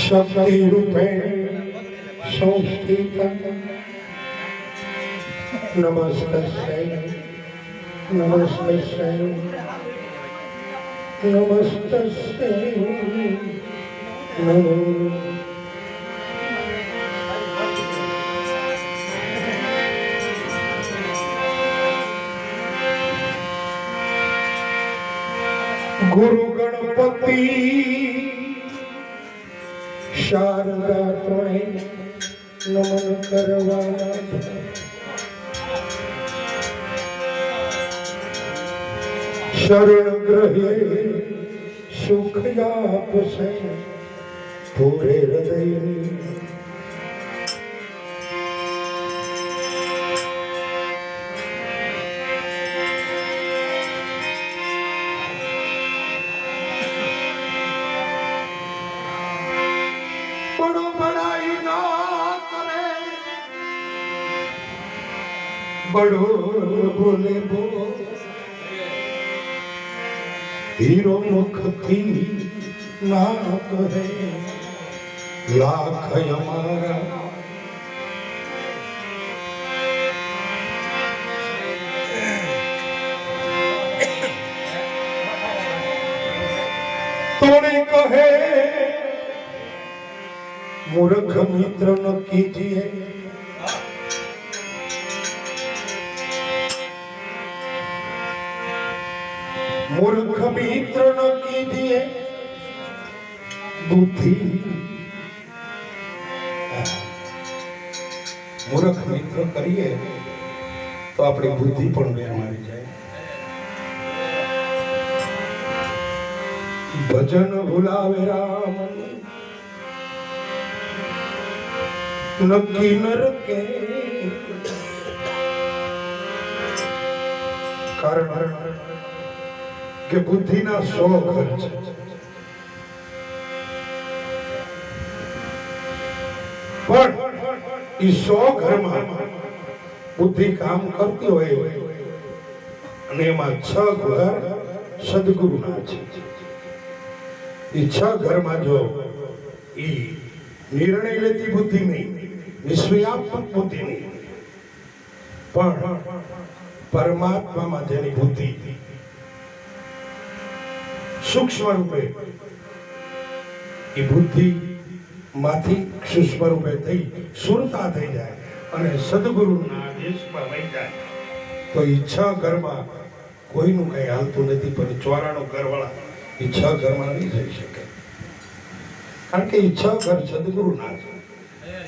शक्ति रूपेण संस्थिता नमस्तस्यै नमस्तस्यै नमस्तस्यै नमो गुरु गणपति शारदा त्वय नमन करवाना शरण ग्रहे सुख आपसे पूरे हृदय बड़ो बड़ाई ना करे बड़ो बोले बोल हीरो मुख की ना करे लाख हमारा तोड़े कहे मूर्ख मित्र न कीजिए मूर्ख मित्र न कीजिए बुद्धि मूर्ख मित्र करिए तो अपनी बुद्धि पर वेर मारी जाए भजन भुलावे राम नक्की नरके कारण के बुद्धि ना 100 खर्च पर इस 100 घर में बुद्धि काम करती હોય અને એમાં 6 ઘર સદગુરુ ના છે એ 6 ઘરમાં જો ઈ નિર્ણય લેતી બુદ્ધિ નહીં નિષ્ક્રિયાત્મક બુદ્ધિ નહીં પણ પરમાત્મામાં જેની બુદ્ધિ सूक्ष्म रूपे बुद्धि माथी सूक्ष्म रूपे थी सुरता थी जाए अने सद्गुरु ना आदेश में वही जाए तो ई 6 घर में कोई नु कई हालतु नहीं पर 94 घर वाला ई 6 घर में नहीं जई सके कारण के ई 6 घर सद्गुरु ना है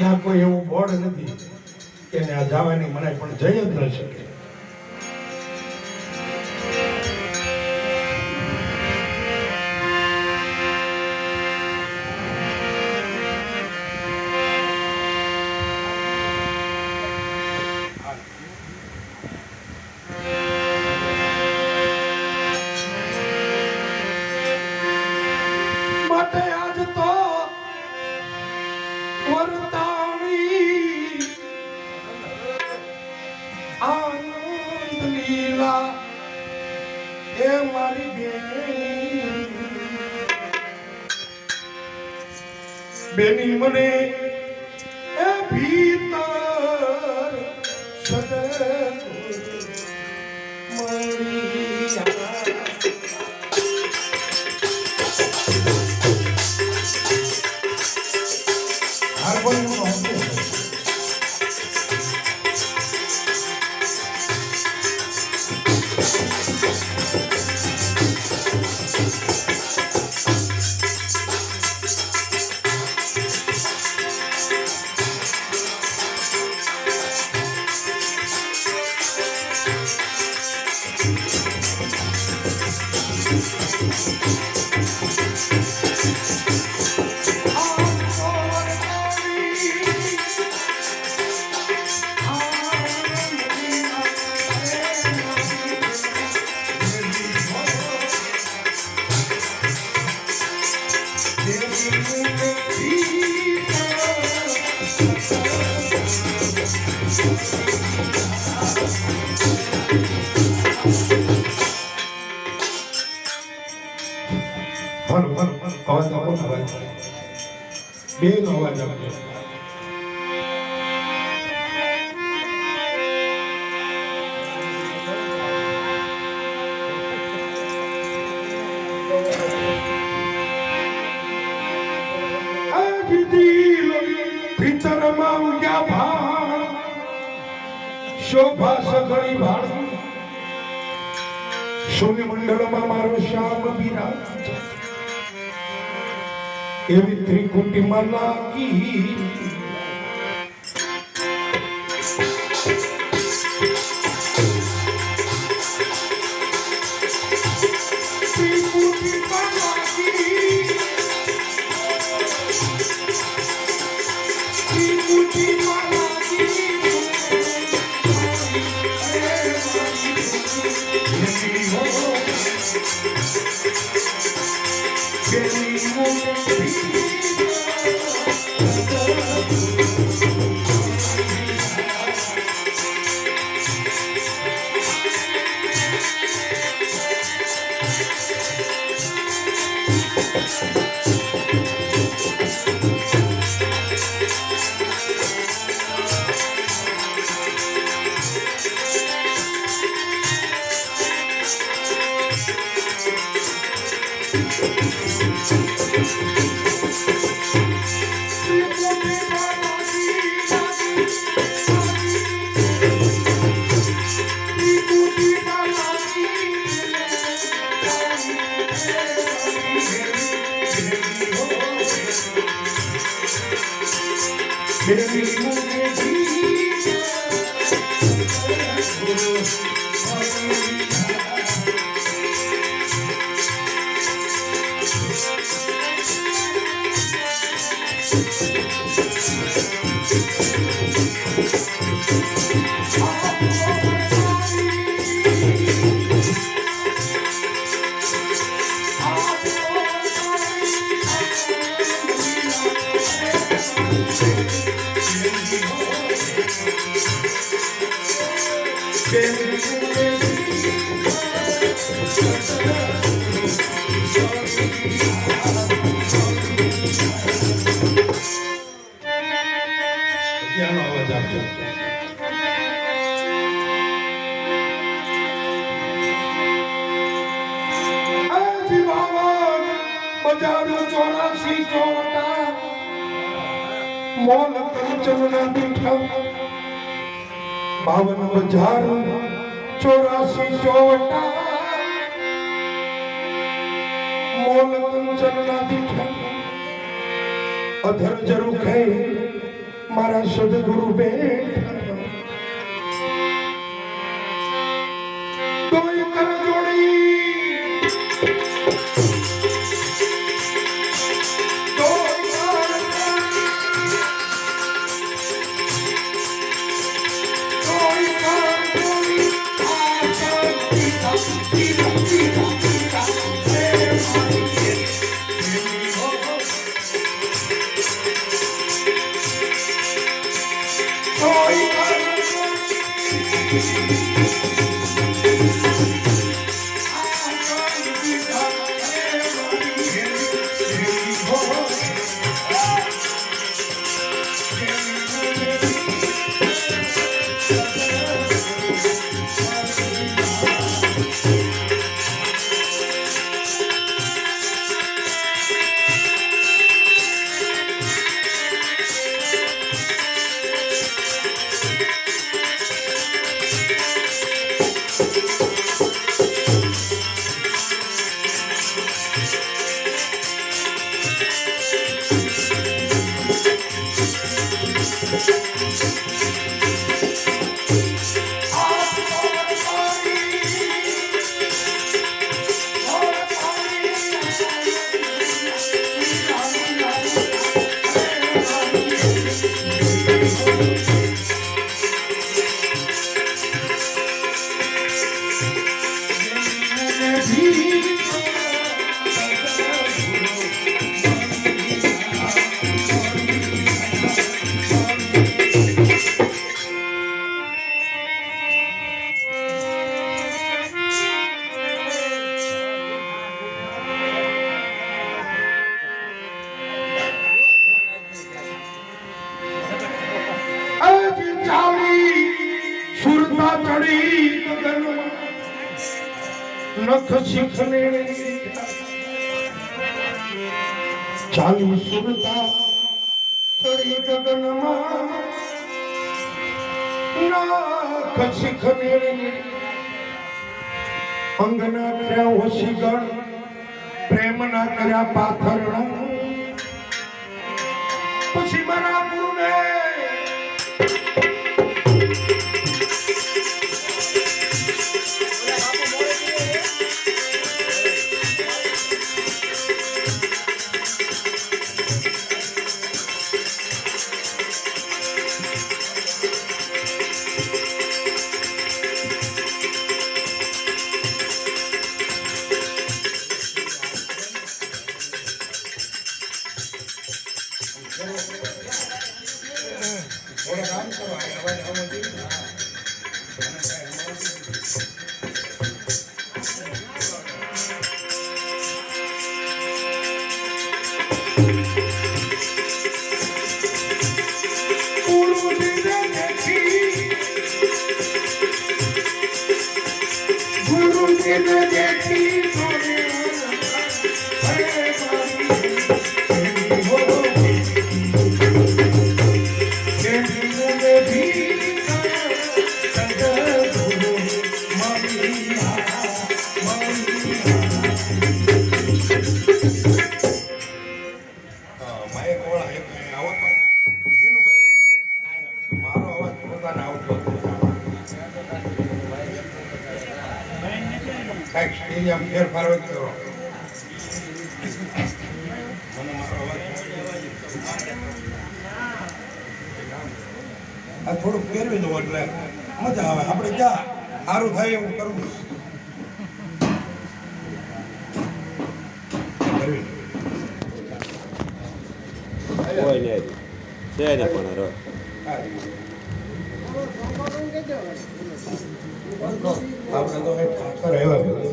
यहाँ कोई एवं बोर्ड नहीं के ने आ जावानी मनाई पण जई ज न सके आज तो वरदानी आनंद लीला ए मारी बेनी मने ए भीतर सदगुरु मरिया અવાજ આપો ને ભાઈ. બે અવાજ આપજો. ભીતરમાં ઉગ્યા ભાળ શોભા સઘળી ભાળ સૂર્ય મંડળમાં મારો શ્યામ વિરાજ એવી ત્રિકુટીમાં લાગી મોલ કંચનના દીઠા 52,084 ચોવટા મોલ કંચનના દીઠા અધર જરૂ ખાઈ મારા સદગુરુ બેઠા તોય કર જોડી નખ શીખને ચાલી સુરતા ચડી ગગનમાં નખ શીખને અંગના કર્યા ઓશીગણ પ્રેમના કર્યા પાથરણ પછી મારા ગુરુને ફેરફાર કરો આ થોડું ફેરવી દો એટલે મજા આવે આપણે ક્યાં સારું થાય એવું કરવું આપણે તો કઈ ઠાકર આવ્યા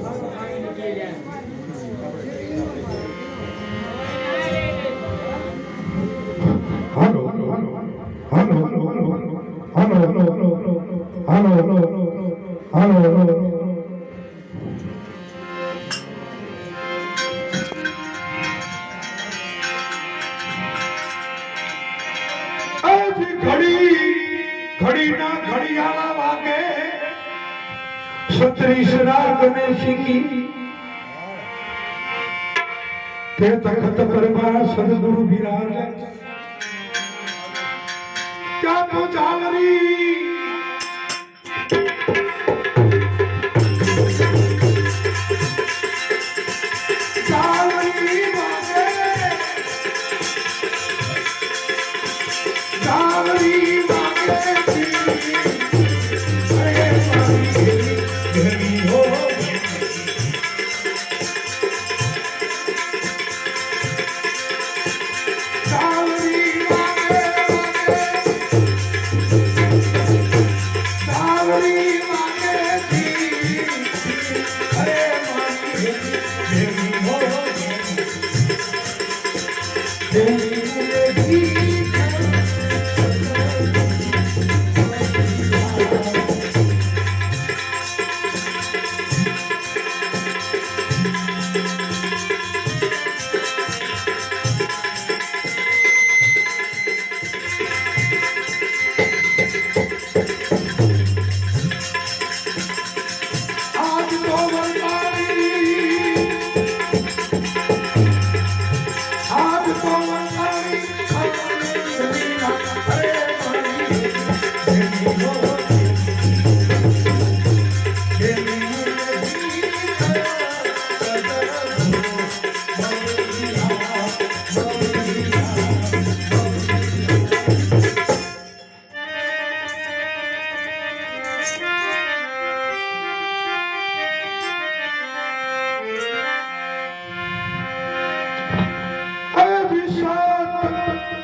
ઘડીના ઘડિયાળા વાગે 36 રાગને શીખી તે તખત પર મારા સદગુરુ બિરાજ ક્યાં તો ચાલરી ચાલરી વાગે ચાલરી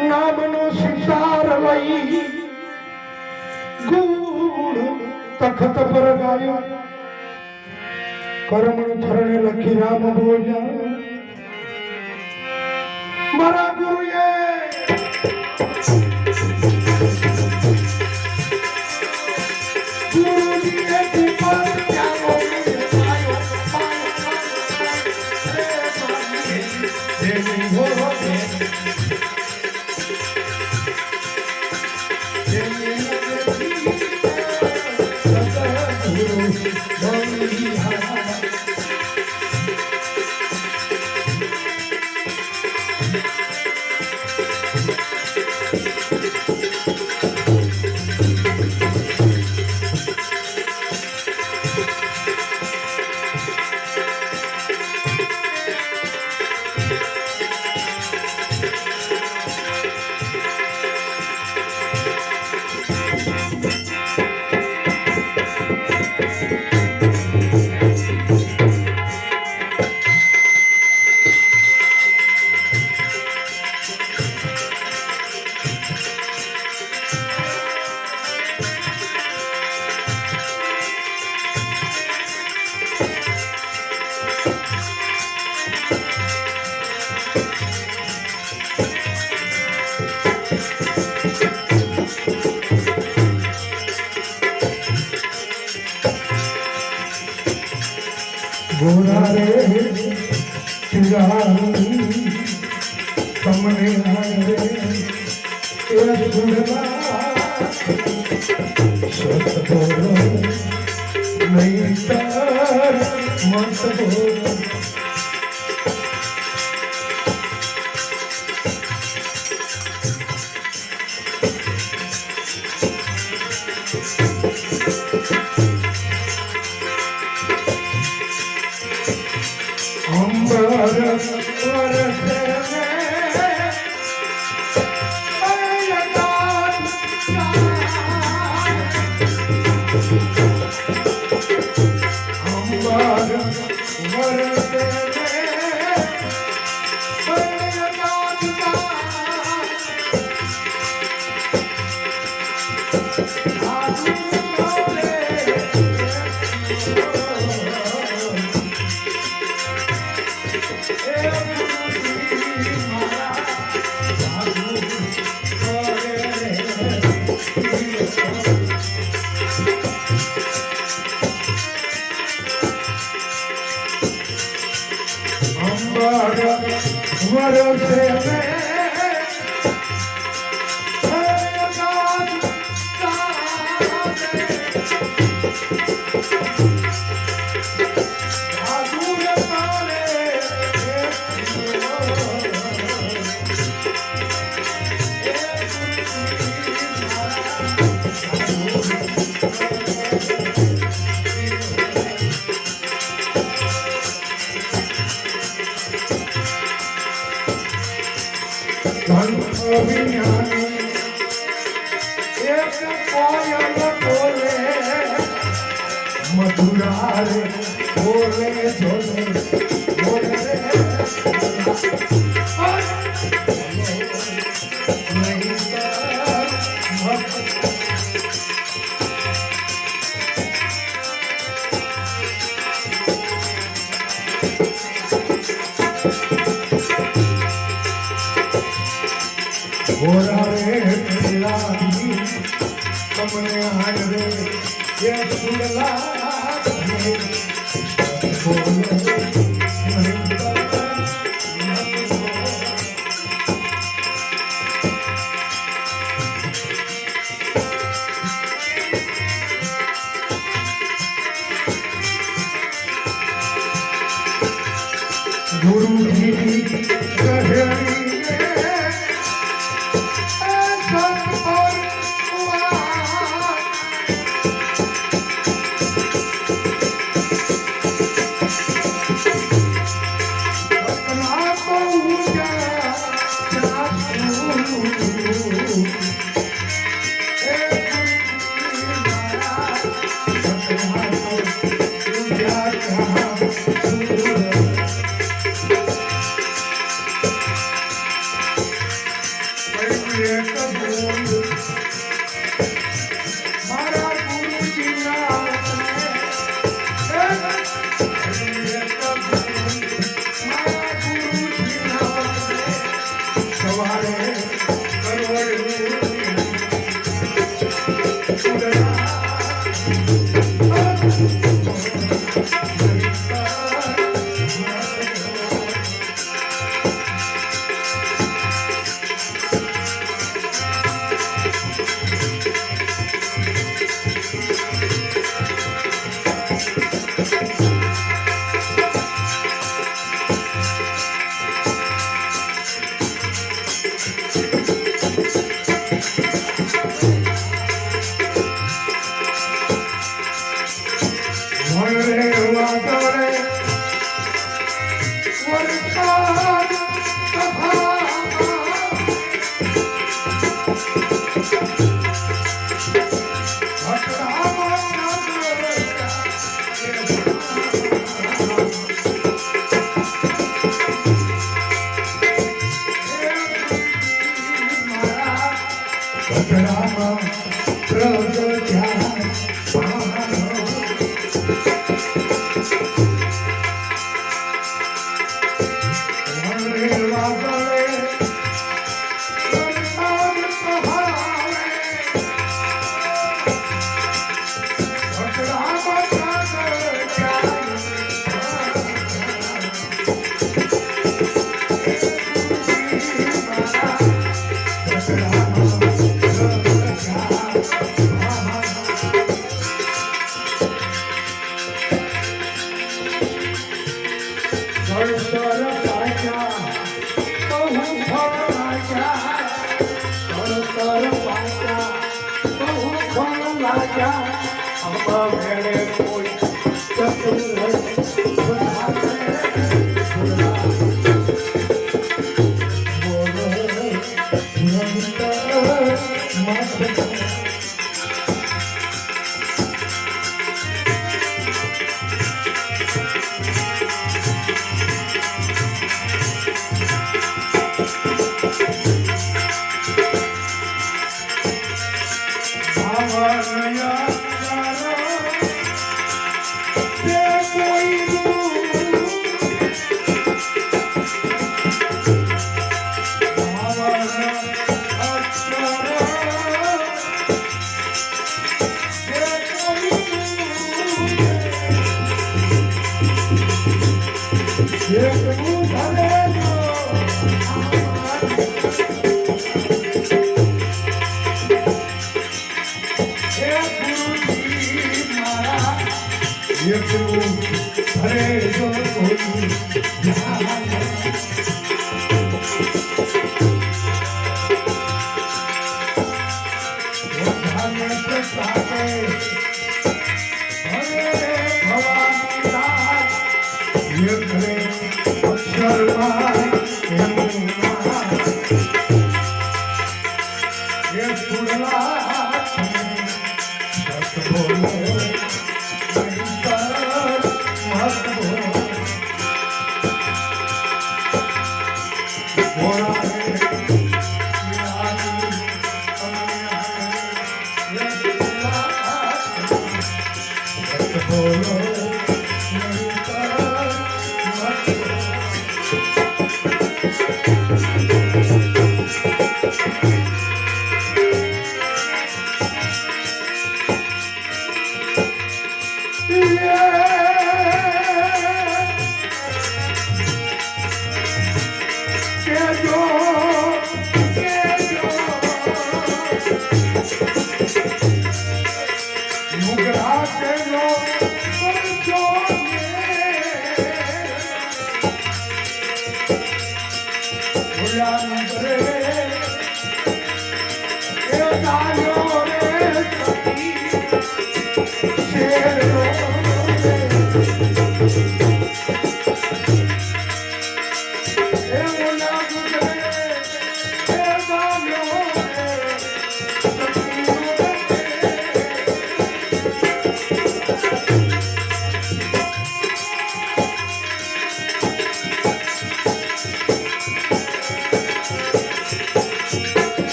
નામનો સિતાર લઈ ગુણ તખત પર ગાયો કર્મણ ચરણે લખી રામ બોલ્યા મારા ગુરુએ ગુરુજીએ કૃપા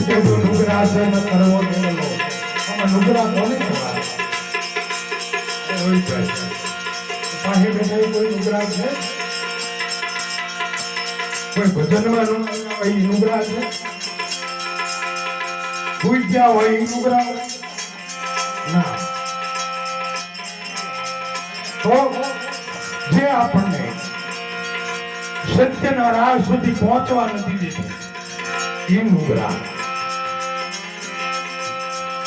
કે જો નુગરા છે ન કરવો દેલો આમાં નુગરા કોને કહેવાય પાસે બેઠા કોઈ નુગરા છે કોઈ ભજનમાં હોય એ નુગરા છે ભૂઈ ગયા હોય એ નુગરા ના તો જે આપણને સત્યના રાહ સુધી પહોંચવા નથી દેતું એ નુગરા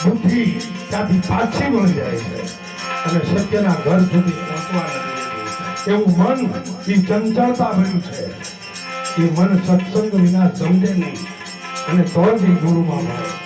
બુદ્ધિ ત્યાંથી પાછી વળી જાય છે અને સત્યના ઘર સુધી પહોંચવા નથી દેતું એવું મન એ ચંચળતા બન્યું છે એ મન સત્સંગ વિના સમજે નહીં અને તો જ એ ગુરુમાં મળે